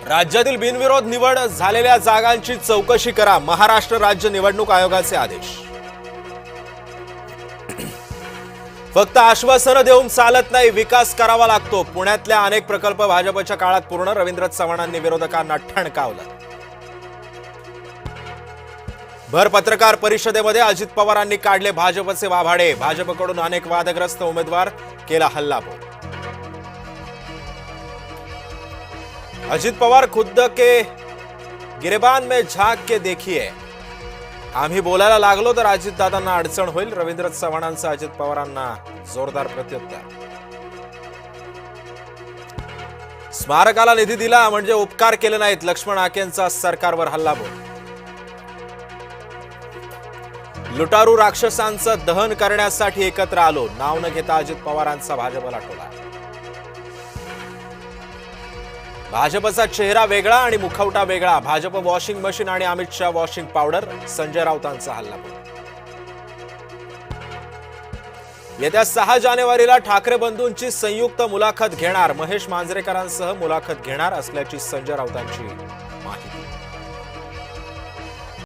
राज्यातील बिनविरोध निवड झालेल्या जागांची चौकशी करा, महाराष्ट्र राज्य निवडणूक आयोगाचे आदेश। फक्त आश्वासन देऊन चालत नाही, विकास करावा लागतो। पुण्यातल्या अनेक प्रकल्प भाजपच्या काळात पूर्ण, रवींद्र चव्हाणांनी विरोधकांना ठणकावलं। भर पत्रकार परिषदेमध्ये अजित पवारांनी काढले भाजपचे वाभाडे, भाजपकडून अनेक वादग्रस्त उमेदवार, केला हल्लाबोल। अजित पवार खुद के गिरेबान में झांक के देखिए, आम्ही बोलायला लागलो तर अजितदादांना अडचण होईल, रवींद्र चव्हाणांचं अजित पवारांना जोरदार प्रत्युत्तर। स्मारकाला निधी दिला म्हणजे उपकार केले नाहीत, लक्ष्मण आकेंचा सरकारवर हल्लाबोल। लुटारू राक्षसांचं दहन करण्यासाठी एकत्र आलो, नाव न घेता अजित पवारांचा भाजपला टोला। भाजपचा चेहरा वेगळा आणि मुखवटा वेगळा, भाजप वॉशिंग मशीन आणि अमित शहा वॉशिंग पावडर, संजय राऊतांचा हल्लाबोल। येत्या 6 जानेवारीला ठाकरे बंधूंची संयुक्त मुलाखत घेणार, महेश मांजरेकरांसह मुलाखत घेणार असल्याची संजय राऊतांची